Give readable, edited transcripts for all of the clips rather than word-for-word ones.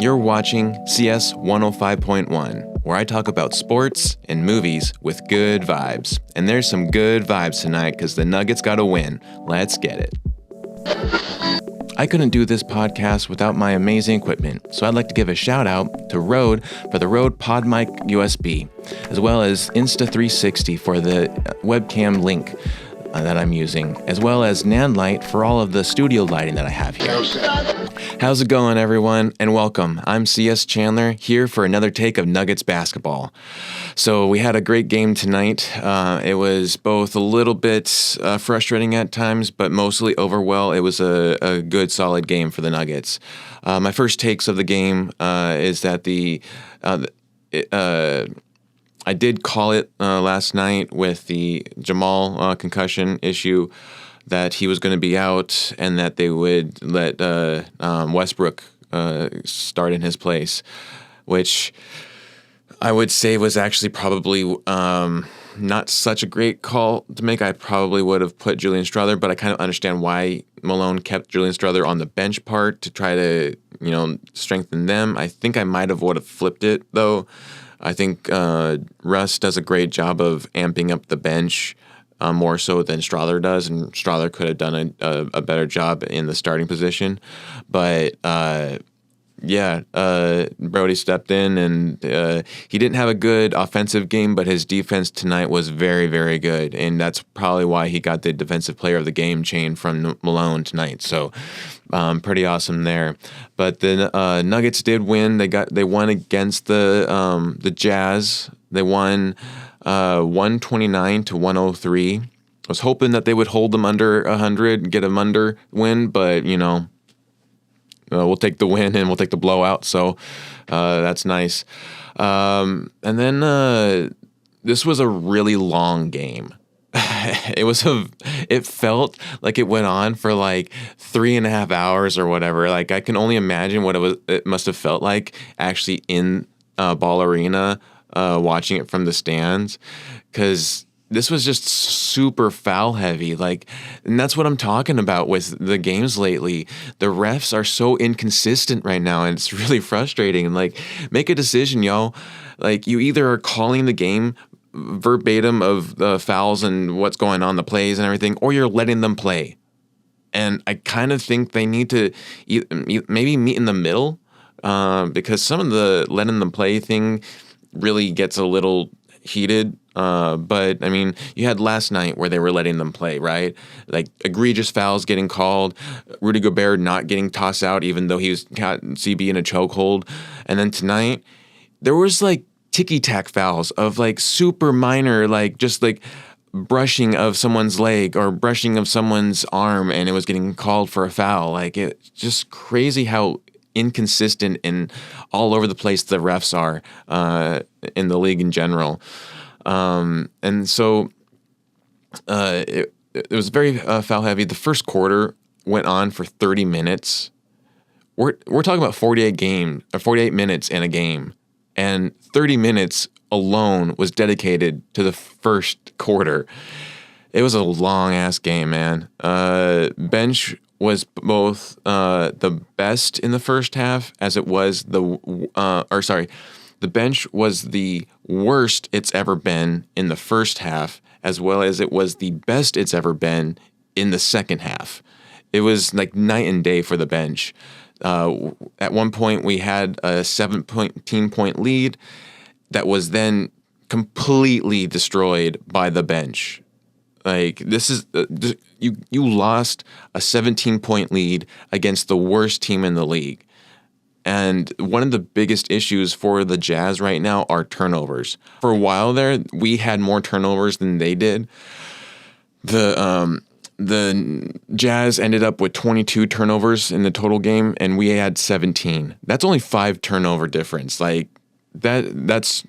You're watching CS 105.1, where I talk about sports and movies with good vibes. And there's some good vibes tonight because the Nuggets got a win. Let's get it. I couldn't do this podcast without my amazing equipment, so I'd like to give a shout out to Røde for the Røde Pod Mic USB, as well as Insta360 for the webcam link that I'm using, as well as Nanlite for all of the studio lighting that I have here. How's it going, everyone, and welcome. I'm CS Chandler, here for another take of Nuggets basketball. So we had a great game tonight. It was both a little bit frustrating at times, but mostly overall, it was a good, solid game for the Nuggets. My first takes of the game is that I did call it last night with the Jamal concussion issue that he was going to be out and that they would let Westbrook start in his place, which I would say was actually probably not such a great call to make. I probably would have put Julian Strawther, but I kind of understand why Malone kept Julian Strawther on the bench part to try to, strengthen them. I think I might have would have flipped it, though. I think Russ does a great job of amping up the bench more so than Strawther does, and Strawther could have done a better job in the starting position. But Brody stepped in, and he didn't have a good offensive game, but his defense tonight was very, very good, and that's probably why he got the Defensive Player of the Game chain from Malone tonight. So pretty awesome there. But the Nuggets did win. They won against the Jazz. They won 129-103. I was hoping that they would hold them under 100 and get them under win, but we'll take the win and we'll take the blowout. So that's nice. And then this was a really long game. It felt like it went on for like 3.5 hours or whatever. Like I can only imagine what it must have felt like actually in Ball Arena watching it from the stands, because this was just super foul heavy. And that's what I'm talking about with the games lately. The refs are so inconsistent right now, and it's really frustrating. Make a decision, yo. You either are calling the game verbatim of the fouls and what's going on, the plays and everything, or you're letting them play. And I kind of think they need to maybe meet in the middle, because some of the letting them play thing really gets a little heated. But I mean, you had last night where they were letting them play, right? Egregious fouls getting called, Rudy Gobert not getting tossed out even though he was got CB in a chokehold. And then tonight there was ticky-tack fouls of super minor, just brushing of someone's leg or brushing of someone's arm, and it was getting called for a foul. It's just crazy how inconsistent and all over the place the refs are in the league in general. And so it was very foul heavy. The first quarter went on for 30 minutes. We're talking about 48 minutes in a game, and 30 minutes alone was dedicated to the first quarter. It was a long ass game, man. Bench was both the best in the first half as it was the bench was the worst it's ever been in the first half, as well as it was the best it's ever been in the second half. It was night and day for the bench. At one point, we had a 17-point lead that was then completely destroyed by the bench. This is you lost a 17-point lead against the worst team in the league. And one of the biggest issues for the Jazz right now are turnovers. For a while there, we had more turnovers than they did. The Jazz ended up with 22 turnovers in the total game, and we had 17. That's only 5 turnover difference. That's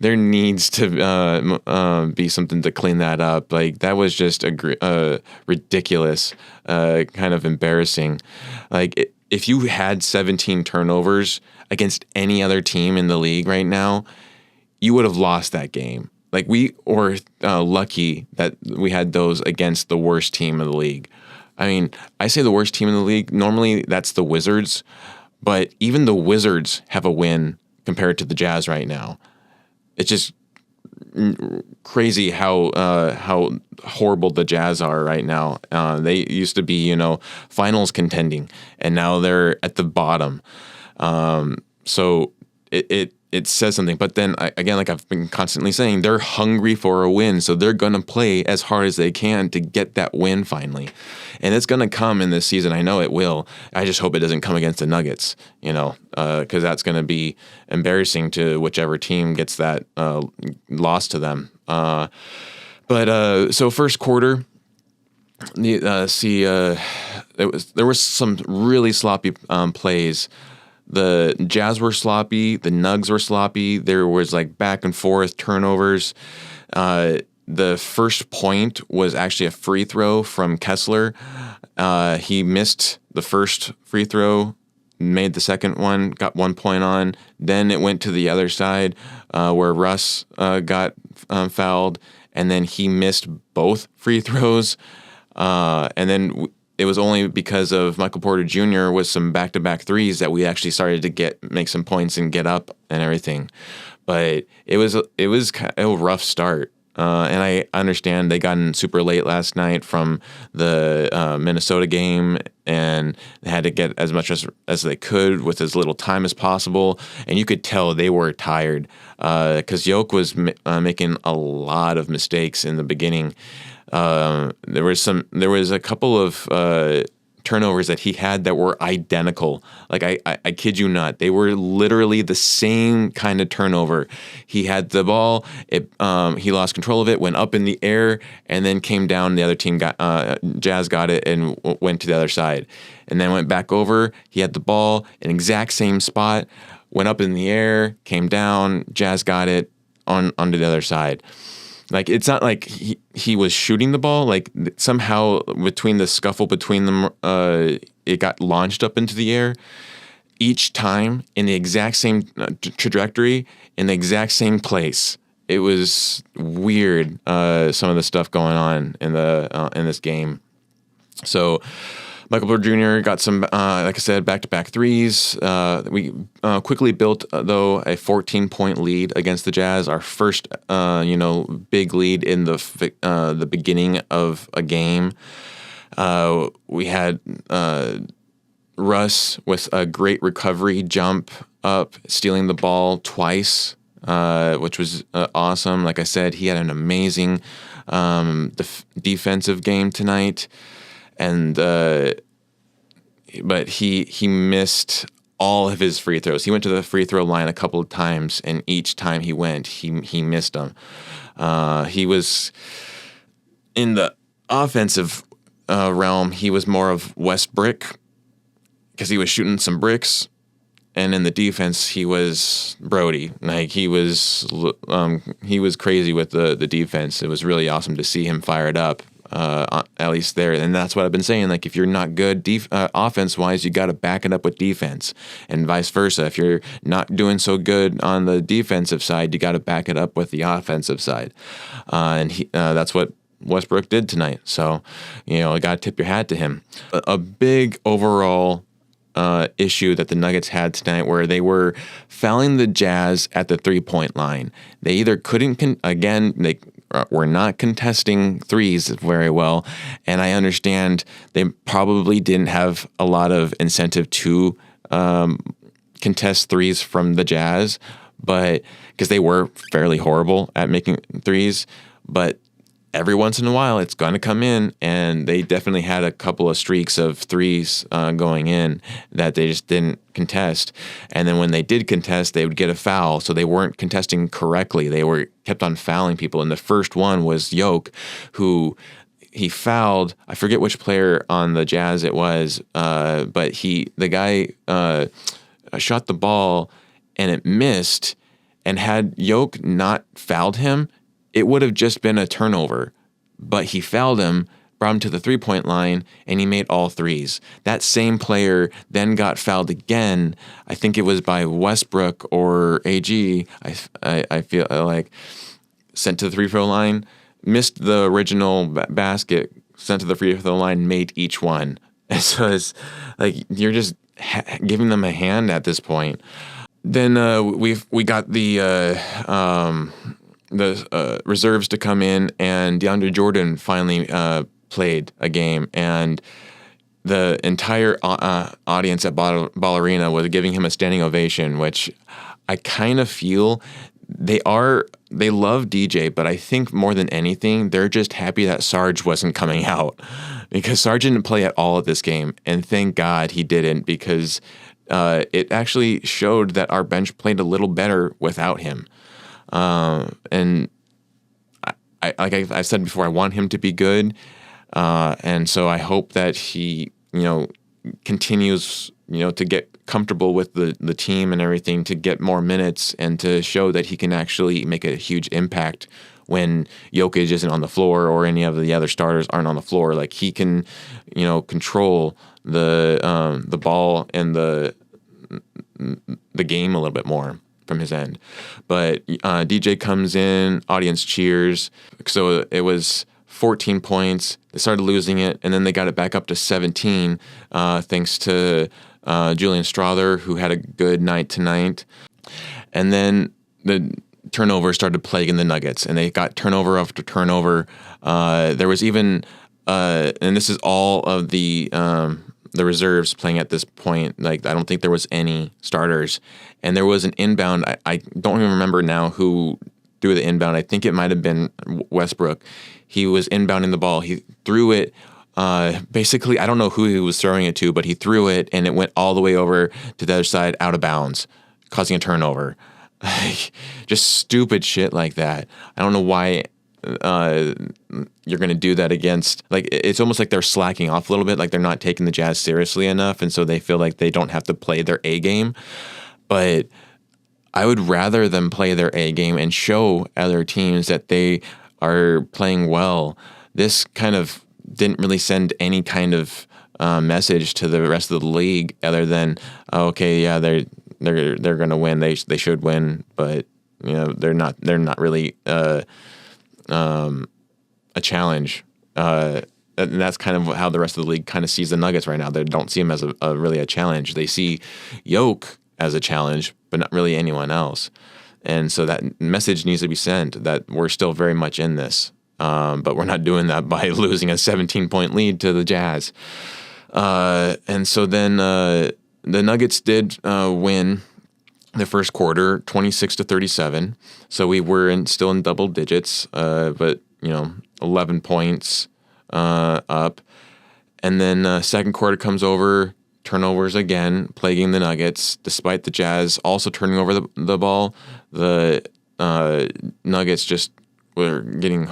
there needs to be something to clean that up. That was just a ridiculous, kind of embarrassing. If you had 17 turnovers against any other team in the league right now, you would have lost that game. We were lucky that we had those against the worst team in the league. I mean, I say the worst team in the league. Normally, that's the Wizards, but even the Wizards have a win compared to the Jazz right now. It's just crazy how horrible the Jazz are right now. They used to be, finals contending, and now they're at the bottom. So it says something. But then again, like I've been constantly saying, they're hungry for a win, so they're gonna play as hard as they can to get that win finally, and it's gonna come in this season. I know it will. I just hope it doesn't come against the Nuggets, because that's gonna be embarrassing to whichever team gets that loss to them. So first quarter, there was some really sloppy plays. The Jazz were sloppy. The Nugs were sloppy. There was like back and forth turnovers. The first point was actually a free throw from Kessler. He missed the first free throw, made the second one, got 1 point on. Then it went to the other side where Russ got fouled, and then he missed both free throws. And then it was only because of Michael Porter Jr. with some back-to-back threes that we actually started to make some points and get up and everything. But it was kind of a rough start. And I understand they got in super late last night from the Minnesota game, and they had to get as much as they could with as little time as possible. And you could tell they were tired because Jokić was making a lot of mistakes in the beginning. There was a couple of turnovers that he had that were identical. Like I kid you not, they were literally the same kind of turnover. He had the ball, he lost control of it, went up in the air, and then came down. The other team Jazz got it and went to the other side, and then went back over. He had the ball in exact same spot, went up in the air, came down. Jazz got it onto the other side. Like, it's not like he was shooting the ball. Like, somehow between the scuffle between them, it got launched up into the air each time in the exact same trajectory, in the exact same place. It was weird, some of the stuff going on in this game. So Michael Porter Jr. got some, like I said, back-to-back threes. We quickly built, though, a 14-point lead against the Jazz. Our first, big lead in the beginning of a game. We had Russ with a great recovery jump up, stealing the ball twice, which was awesome. Like I said, he had an amazing defensive game tonight. And but he missed all of his free throws. He went to the free throw line a couple of times, and each time he went, he missed them. He was in the offensive realm. He was more of Westbrook because he was shooting some bricks, and in the defense, he was Brody. Like, he was crazy with the defense. It was really awesome to see him fired up. At least there, and that's what I've been saying. Like, if you're not good offense-wise, you got to back it up with defense, and vice versa. If you're not doing so good on the defensive side, you got to back it up with the offensive side, and that's what Westbrook did tonight. So, you got to tip your hat to him. A big overall issue that the Nuggets had tonight, where they were fouling the Jazz at the 3-point line. They either couldn't, they were not contesting threes very well, and I understand they probably didn't have a lot of incentive to contest threes from the Jazz, but because they were fairly horrible at making threes, but every once in a while it's going to come in, and they definitely had a couple of streaks of threes going in that they just didn't contest. And then when they did contest, they would get a foul, so they weren't contesting correctly. They kept on fouling people, and the first one was Jokić, who he fouled. I forget which player on the Jazz it was, but the guy shot the ball and it missed, and had Jokić not fouled him, it would have just been a turnover, but he fouled him, brought him to the 3-point line, and he made all threes. That same player then got fouled again. I think it was by Westbrook or AG. I feel like sent to the free throw line, missed the original basket sent to the free throw line made each one. And so it's like you're just giving them a hand at this point. Then we got the reserves to come in, and DeAndre Jordan finally played a game, and the entire audience at Ball Arena was giving him a standing ovation, which I kind of feel they love DJ, but I think more than anything, they're just happy that Sarge wasn't coming out, because Sarge didn't play at all at this game, and thank God he didn't, because it actually showed that our bench played a little better without him. And like I've said before, I want him to be good, and so I hope that he, continues, to get comfortable with the team and everything, to get more minutes and to show that he can actually make a huge impact when Jokić isn't on the floor or any of the other starters aren't on the floor. Like, he can, control the ball and the game a little bit more from his end. But DJ comes in, audience cheers. So it was 14 points. They started losing it, and then they got it back up to 17 thanks to Julian Strawther, who had a good night tonight. And then the turnover started plaguing the Nuggets, and they got turnover after turnover. There was even, and this is all of the reserves playing at this point. Like, I don't think there was any starters. And there was an inbound. I don't even remember now who threw the inbound. I think it might have been Westbrook. He was inbounding the ball. He threw it. Basically, I don't know who he was throwing it to, but he threw it, and it went all the way over to the other side, out of bounds, causing a turnover. Just stupid shit like that. I don't know why you're going to do that against, like, it's almost like they're slacking off a little bit, like they're not taking the Jazz seriously enough, and so they feel like they don't have to play their A game. But I would rather them play their A game and show other teams that they are playing well. This kind of didn't really send any kind of message to the rest of the league other than, okay, yeah, they're going to win. They should win, but they're not really a challenge. And that's kind of how the rest of the league kind of sees the Nuggets right now. They don't see them as really a challenge. They see Jokić as a challenge, but not really anyone else. And so that message needs to be sent that we're still very much in this. But we're not doing that by losing a 17-point lead to the Jazz. And so then the Nuggets did win the first quarter, 26-37. So we were still in double digits, but 11 points up. And then second quarter comes over, turnovers again, plaguing the Nuggets. Despite the Jazz also turning over the ball, the Nuggets just were getting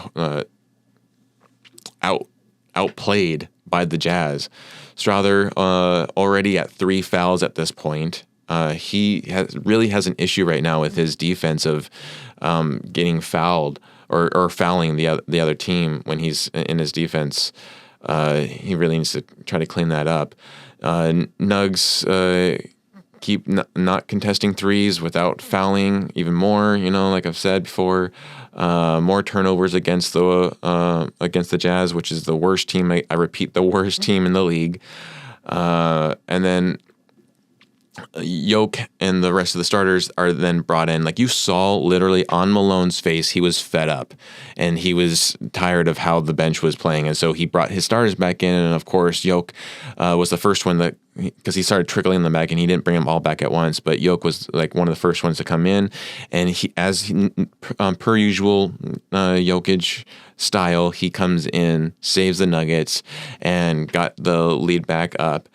outplayed by the Jazz. Strawther already at 3 fouls at this point. He really has an issue right now with his defense of getting fouled or fouling the other team when he's in his defense. He really needs to try to clean that up. Nugs keep not contesting threes without fouling even more. Like I've said before, more turnovers against the Jazz, which is the worst team. I repeat, the worst team in the league. And then Jokić and the rest of the starters are then brought in. Like, you saw literally on Malone's face, he was fed up and he was tired of how the bench was playing. And so he brought his starters back in. And of course, Jokić was the first one because he started trickling them back and he didn't bring them all back at once. But Jokić was like one of the first ones to come in. And per usual, Jokić style, he comes in, saves the Nuggets, and got the lead back up.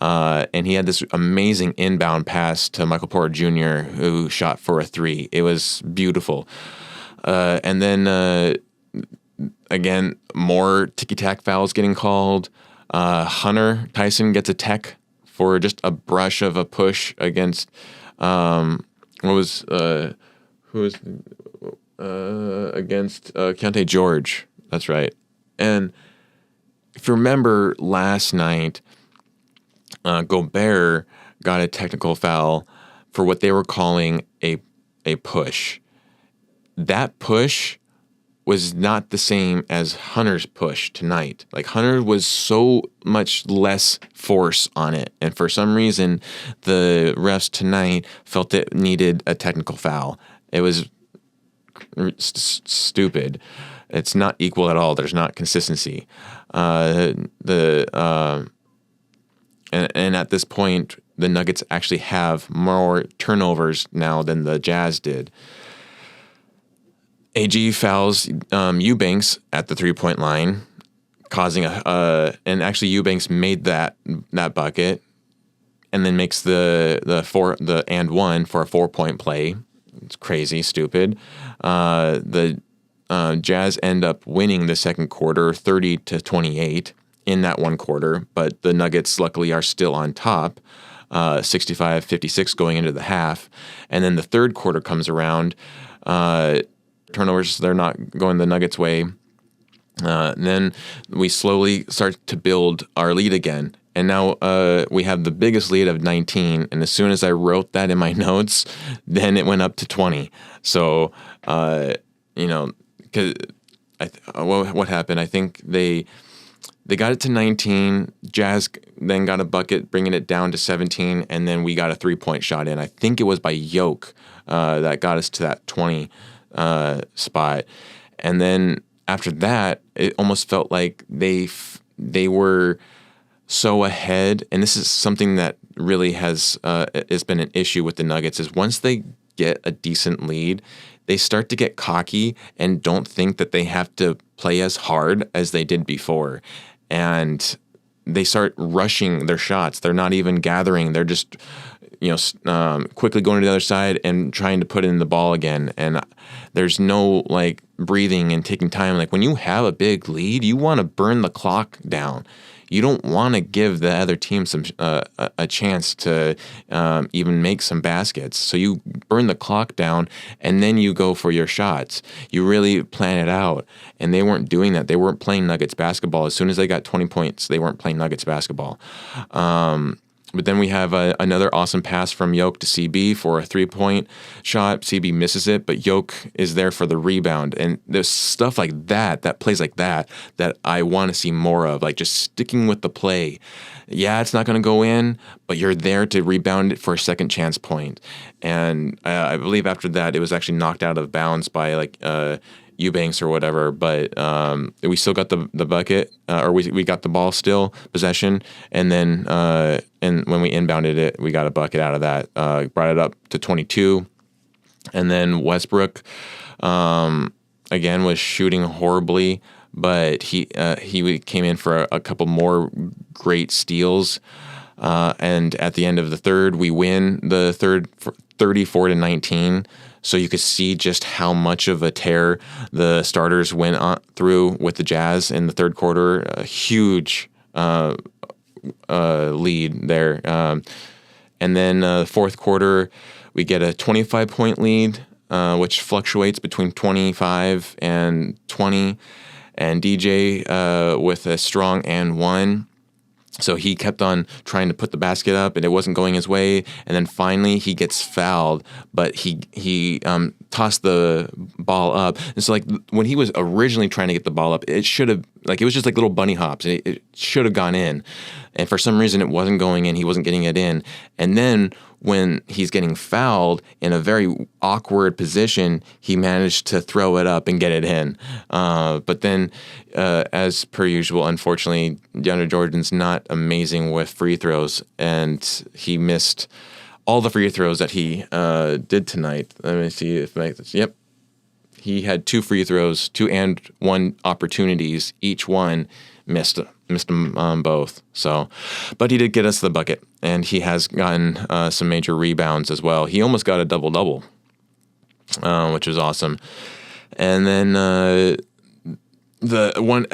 And he had this amazing inbound pass to Michael Porter Jr., who shot for a 3. It was beautiful. And then, again, more ticky-tack fouls getting called. Hunter Tyson gets a tech for just a brush of a push against, against Keontae George. That's right. And if you remember last night, Gobert got a technical foul for what they were calling a push. That push was not the same as Hunter's push tonight. Like Hunter was so much less force on it. And for some reason, the refs tonight felt it needed a technical foul. It was stupid. It's not equal at all. There's not consistency. And at this point, the Nuggets actually have more turnovers now than the Jazz did. AG fouls Eubanks at the 3-point line, causing and actually Eubanks made that bucket, and then makes the and one for a 4-point play. It's crazy, stupid. The Jazz end up winning the second quarter, 30-28 in that one quarter, but the Nuggets luckily are still on top, 65-56 going into the half, and then the third quarter comes around. Turnovers, they're not going the Nuggets' way. Then we slowly start to build our lead again. And now we have the biggest lead of 19. And as soon as I wrote that in my notes, then it went up to 20. So, because what happened? I think they got it to 19. Jazz then got a bucket, bringing it down to 17. And then we got a 3-point shot in. I think it was by Jokić that got us to that 20 spot. And then after that, it almost felt like they were so ahead. And this is something that really has been an issue with the Nuggets, is once they get a decent lead, they start to get cocky and don't think that they have to play as hard as they did before. And they start rushing their shots. They're not even gathering. They're just quickly going to the other side and trying to put in the ball again. And there's no like breathing and taking time. Like when you have a big lead, you want to burn the clock down. You don't want to give the other team some a chance to even make some baskets. So you burn the clock down and then you go for your shots. You really plan it out. And they weren't doing that. They weren't playing Nuggets basketball. As soon as they got 20 points, they weren't playing Nuggets basketball. But then we have another awesome pass from Jokić to CB for a 3-point shot. CB misses it, but Jokić is there for the rebound. And there's stuff like that plays like that I want to see more of, like just sticking with the play. Yeah, it's not going to go in, but you're there to rebound it for a second chance point. And I believe after that, it was actually knocked out of bounds by like Eubanks or whatever, but we still got the bucket, or we got the ball still, possession, and then and when we inbounded it, we got a bucket out of that, brought it up to 22, and then Westbrook again was shooting horribly, but he came in for a couple more great steals, and at the end of the third, we win the third 34-19. So you could see just how much of a tear the starters went through with the Jazz in the third quarter. A huge lead there. And then the fourth quarter, we get a 25-point lead, which fluctuates between 25 and 20. And DJ with a strong and one. So he kept on trying to put the basket up, and it wasn't going his way. And then finally, he gets fouled, but he tossed the ball up. And so, like when he was originally trying to get the ball up, it should have it was just like little bunny hops. It should have gone in, and for some reason, it wasn't going in. He wasn't getting it in. And then when he's getting fouled in a very awkward position, he managed to throw it up and get it in. But then, as per usual, unfortunately, DeAndre Jordan's not amazing with free throws, and he missed all the free throws that he did tonight. Let me see if yep. He had 2 free throws, 2 and 1 opportunities. Each one missed them both. So, but he did get us the bucket, and he has gotten some major rebounds as well. He almost got a double-double, which was awesome. And then the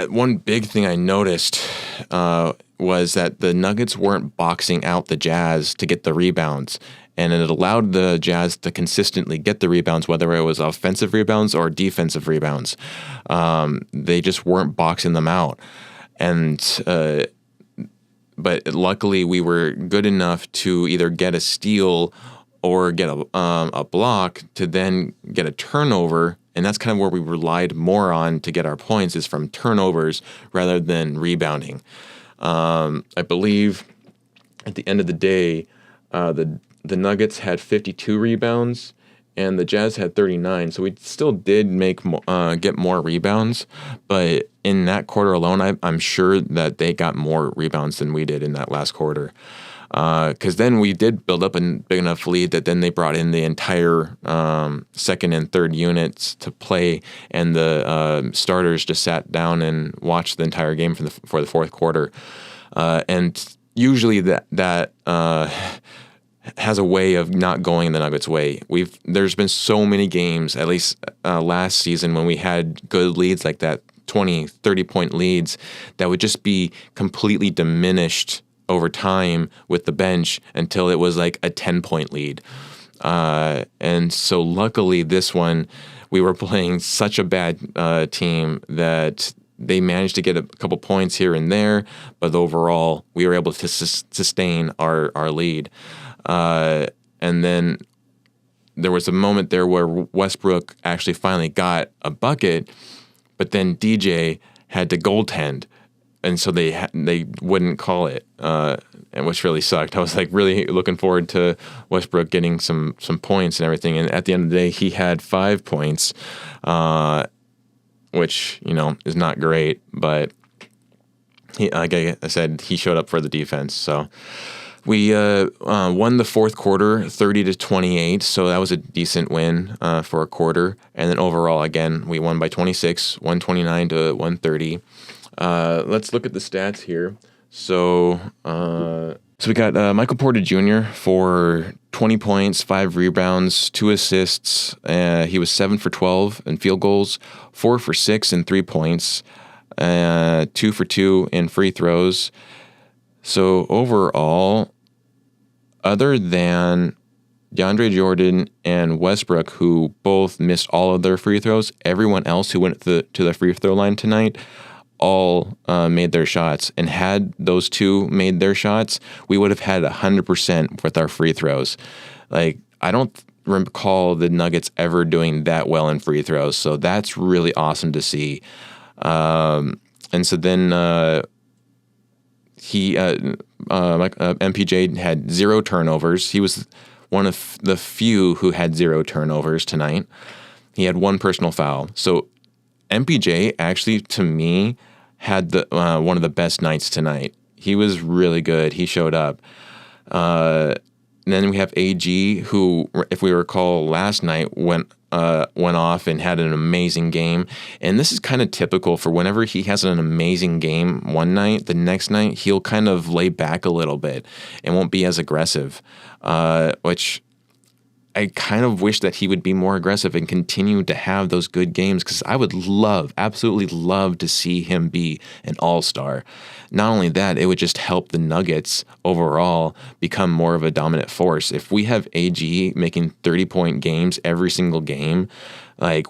one big thing I noticed was that the Nuggets weren't boxing out the Jazz to get the rebounds. And it allowed the Jazz to consistently get the rebounds, whether it was offensive rebounds or defensive rebounds. They just weren't boxing them out. But luckily we were good enough to either get a steal or get a block to then get a turnover. And that's kind of where we relied more on to get our points, is from turnovers rather than rebounding. I believe at the end of the day, the Nuggets had 52 rebounds and the Jazz had 39. So we still did get more rebounds, but in that quarter alone, I'm sure that they got more rebounds than we did in that last quarter. Because then we did build up a big enough lead that then they brought in the entire second and third units to play, and the starters just sat down and watched the entire game for the fourth quarter. And usually that has a way of not going the Nuggets' way. There's been so many games, at least last season, when we had good leads like that, 20, 30-point leads, that would just be completely diminished over time with the bench until it was like a 10-point lead. And so luckily this one, we were playing such a bad team that they managed to get a couple points here and there, but overall we were able to sustain our lead. And then there was a moment there where Westbrook actually finally got a bucket, but then DJ had to goaltend. And so they wouldn't call it, and which really sucked. I was like really looking forward to Westbrook getting some points and everything. And at the end of the day, he had 5 points, which is not great. But like I said, he showed up for the defense. So we won the fourth quarter, 30-28. So that was a decent win for a quarter. And then overall, again, we won by 26, 129-130. Let's look at the stats here. So we got Michael Porter Jr. for 20 points, 5 rebounds, 2 assists. He was 7 for 12 in field goals, 4 for 6 in 3 points, 2 for 2 in free throws. So overall, other than DeAndre Jordan and Westbrook, who both missed all of their free throws, everyone else who went to the free throw line tonight all made their shots. And had those two made their shots, we would have had 100% with our free throws. Like, I don't recall the Nuggets ever doing that well in free throws, so that's really awesome to see. And so then MPJ had 0 turnovers. He was one of the few who had 0 turnovers tonight. He had 1 personal foul. So MPJ actually, to me, had one of the best nights tonight. He was really good. He showed up. And then we have AG, who, if we recall, last night went off and had an amazing game. And this is kind of typical for whenever he has an amazing game one night, the next night he'll kind of lay back a little bit and won't be as aggressive, which I kind of wish that he would be more aggressive and continue to have those good games, because I would absolutely love to see him be an all-star. Not only that, it would just help the Nuggets overall become more of a dominant force. If we have AG making 30-point games every single game, like,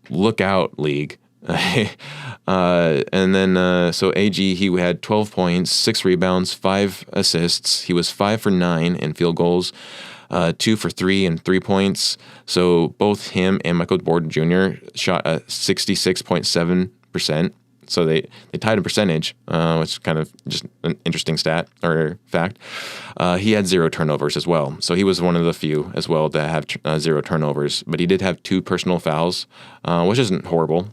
look out, league. And then so AG, he had 12 points, 6 rebounds, 5 assists. He was 5 for 9 in field goals, 2 for 3 and 3 points. So both him and Michael Porter Jr. shot at 66.7%. So they tied a percentage, which is kind of just an interesting stat or fact. He had 0 turnovers as well. So he was one of the few as well to have 0 turnovers. But he did have 2 personal fouls, which isn't horrible.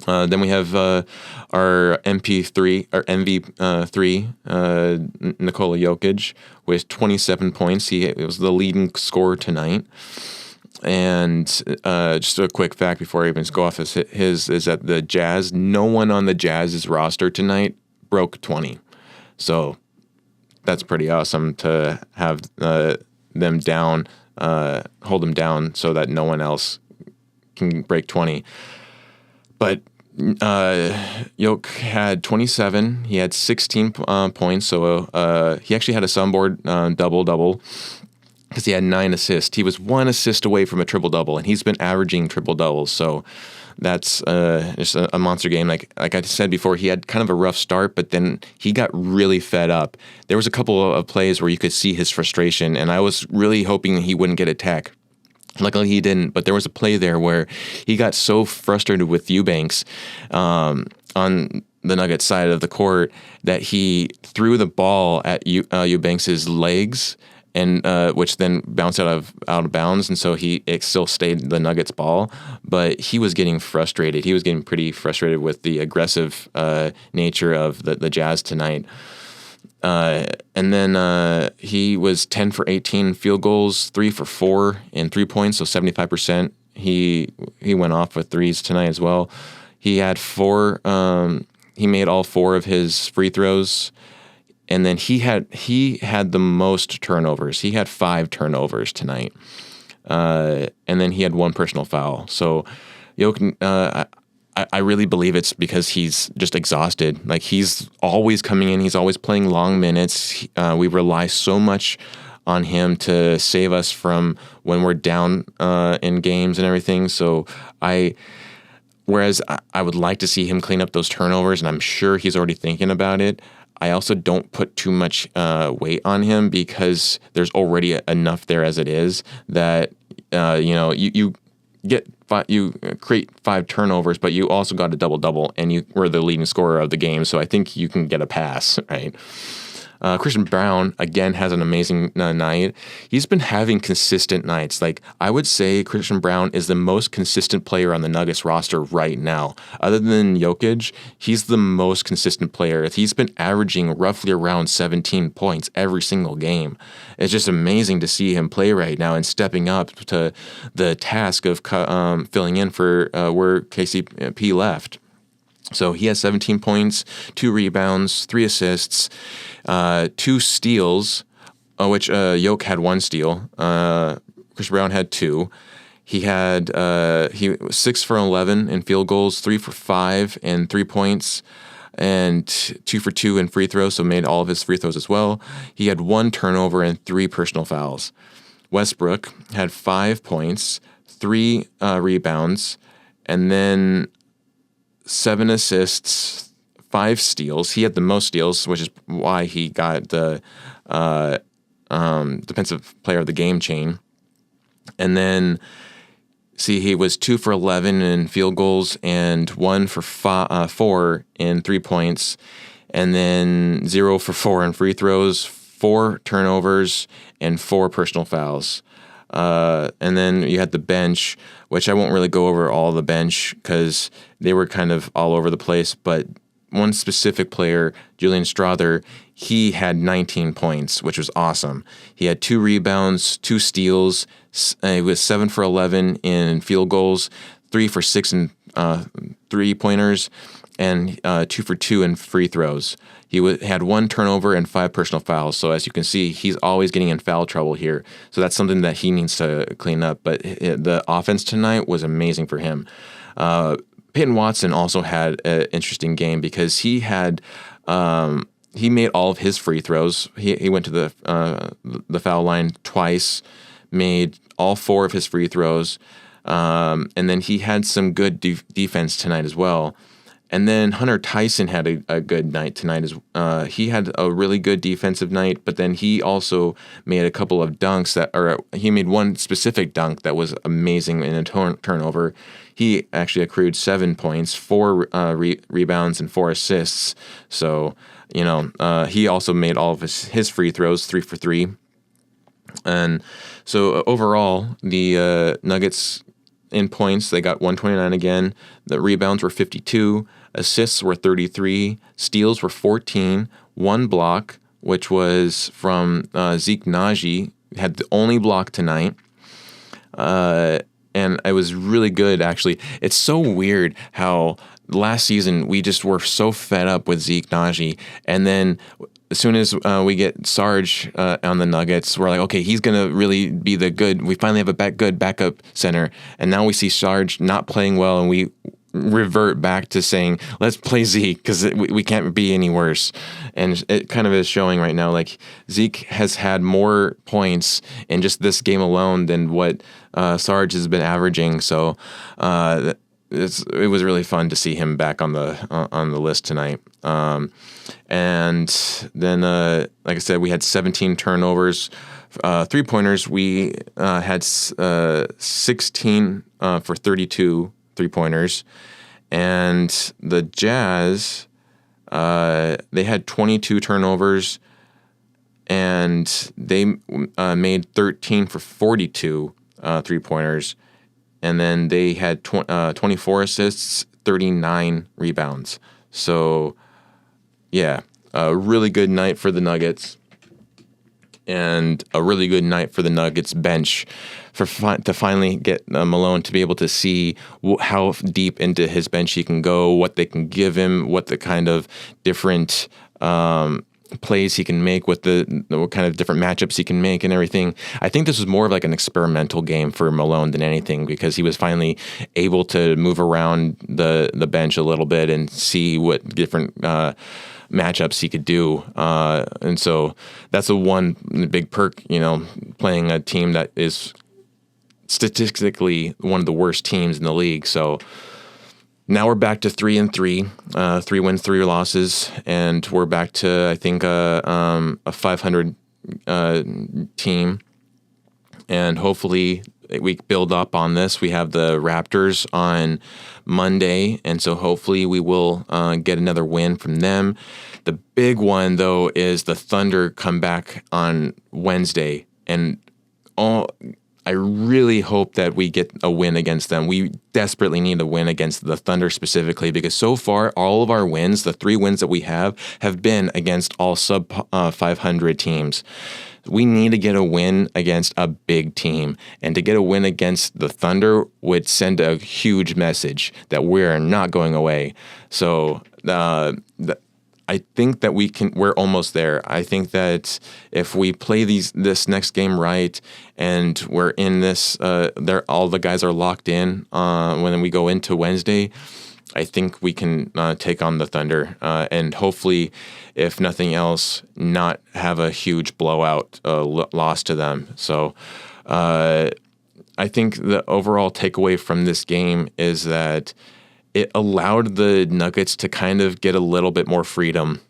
Then we have our MP3 or MV3, Nikola Jokić, with 27 points. He was the leading scorer tonight. And just a quick fact before I even go off his is that the Jazz, no one on the Jazz's roster tonight broke 20. So that's pretty awesome to have them down, hold them down so that no one else can break 20. But Jokić had 27. He had 16 points. So he actually had a soundboard double-double because he had 9 assists. He was 1 assist away from a triple-double, and he's been averaging triple-doubles. So that's just a monster game. Like I said before, he had kind of a rough start, but then he got really fed up. There was a couple of plays where you could see his frustration, and I was really hoping he wouldn't get a tech. Luckily, he didn't, but there was a play there where he got so frustrated with Eubanks on the Nuggets side of the court that he threw the ball at Eubanks' legs, and which then bounced out of bounds, and so it still stayed the Nuggets ball, but he was getting frustrated. He was getting pretty frustrated with the aggressive nature of the Jazz tonight. And then he was 10 for 18 field goals, 3 for 4 in 3 points, so 75%. He went off with threes tonight as well. He had 4. He made all 4 of his free throws, and then he had the most turnovers. He had 5 turnovers tonight, and then he had 1 personal foul. So Jokić, I really believe it's because he's just exhausted. Like, he's always coming in. He's always playing long minutes. We rely so much on him to save us from when we're down in games and everything. So whereas I would like to see him clean up those turnovers, and I'm sure he's already thinking about it, I also don't put too much weight on him because there's already enough there as it is that, you create 5 turnovers, but you also got a double-double, and you were the leading scorer of the game, so I think you can get a pass, right? Christian Braun, again, has an amazing night. He's been having consistent nights. Like, I would say Christian Braun is the most consistent player on the Nuggets roster right now. Other than Jokić, he's the most consistent player. He's been averaging roughly around 17 points every single game. It's just amazing to see him play right now and stepping up to the task of filling in for where KCP left. So he has 17 points, 2 rebounds, 3 assists, 2 steals, which Jokić had 1 steal. Chris Brown had 2. He was 6 for 11 in field goals, 3 for 5 in 3 points, and 2 for 2 in free throws, so made all of his free throws as well. He had 1 turnover and 3 personal fouls. Westbrook had 5 points, 3 rebounds, and then 7 assists, 5 steals. He had the most steals, which is why he got the defensive player of the game chain. And then, he was 2 for 11 in field goals and 1 for 4 in 3 points, and then 0 for 4 in free throws, 4 turnovers, and 4 personal fouls. And then you had the bench, which I won't really go over all the bench because they were kind of all over the place. But one specific player, Julian Strawther, he had 19 points, which was awesome. He had 2 rebounds, 2 steals. He was 7 for 11 in field goals, 3 for 6 in 3-pointers, and 2 for 2 in free throws. He had 1 turnover and 5 personal fouls. So as you can see, he's always getting in foul trouble here. So that's something that he needs to clean up. But the offense tonight was amazing for him. Peyton Watson also had an interesting game because he made all of his free throws. He went to the foul line twice, made all 4 of his free throws, and then he had some good defense tonight as well. And then Hunter Tyson had a good night tonight. He had a really good defensive night, but then he also made a couple of dunks he made one specific dunk that was amazing in a turnover. He actually accrued 7 points, 4 rebounds, and 4 assists. So, he also made all of his free throws, 3 for 3. And so overall, the Nuggets in points, they got 129 again. The rebounds were 52. Assists were 33. Steals were 14. 1 block, which was from Zeke Naji, had the only block tonight. And it was really good, actually. It's so weird how last season we just were so fed up with Zeke Naji, and then as soon as we get Sarge on the Nuggets, we're like, okay, he's going to really be we finally have a good backup center. And now we see Sarge not playing well, and we revert back to saying, let's play Zeke because we can't be any worse. And it kind of is showing right now, like Zeke has had more points in just this game alone than what Sarge has been averaging. So it was really fun to see him back on the list tonight. And then, like I said, we had 17 turnovers, 3-pointers. We had 16 for 32 3-pointers, and the Jazz, they had 22 turnovers, and they made 13 for 42 3-pointers. And then they had 24 assists, 39 rebounds. So, yeah, a really good night for the Nuggets, and a really good night for the Nuggets bench to finally get Malone to be able to see how deep into his bench he can go, what they can give him, what the kind of different plays he can make, what kind of different matchups he can make and everything. I think this was more of like an experimental game for Malone than anything, because he was finally able to move around the bench a little bit and see what different matchups he could do. And so that's the one big perk, playing a team that is statistically one of the worst teams in the league. So now we're back to 3-3, 3 wins, 3 losses, and we're back to, I think, a 500 team. And hopefully we build up on this. We have the Raptors on Monday, and so hopefully we will get another win from them. The big one, though, is the Thunder come back on Wednesday, and I really hope that we get a win against them. We desperately need a win against the Thunder specifically, because so far all of our wins, the 3 wins that we have been against all sub 500 teams. We need to get a win against a big team, and to get a win against the Thunder would send a huge message that we're not going away. So I think that we're almost there. I think that if we play this next game right, and we're in this, all the guys are locked in when we go into Wednesday, I think we can take on the Thunder, and hopefully, if nothing else, not have a huge blowout loss to them. So I think the overall takeaway from this game is that it allowed the Nuggets to kind of get a little bit more freedom.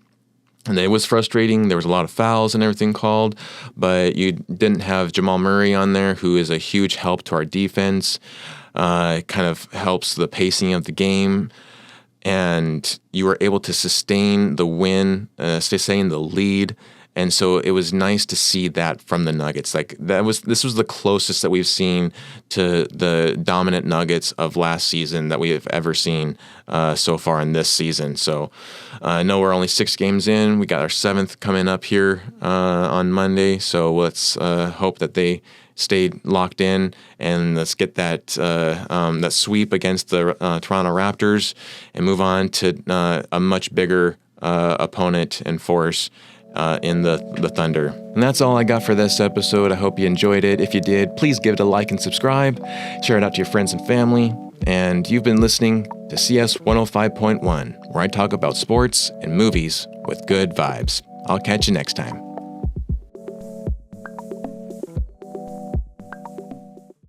And it was frustrating. There was a lot of fouls and everything called, but you didn't have Jamal Murray on there, who is a huge help to our defense. It kind of helps the pacing of the game. And you were able to sustain the win, sustain the lead. And so it was nice to see that from the Nuggets. This was the closest that we've seen to the dominant Nuggets of last season that we have ever seen so far in this season. So I know we're only 6 games in. We got our 7th coming up here on Monday. So let's hope that they stay locked in, and let's get that sweep against the Toronto Raptors and move on to a much bigger opponent and force in the Thunder. And that's all I got for this episode. I hope you enjoyed it. If you did, please give it a like and subscribe. Share it out to your friends and family. And you've been listening to CS 105.1, where I talk about sports and movies with good vibes. I'll catch you next time.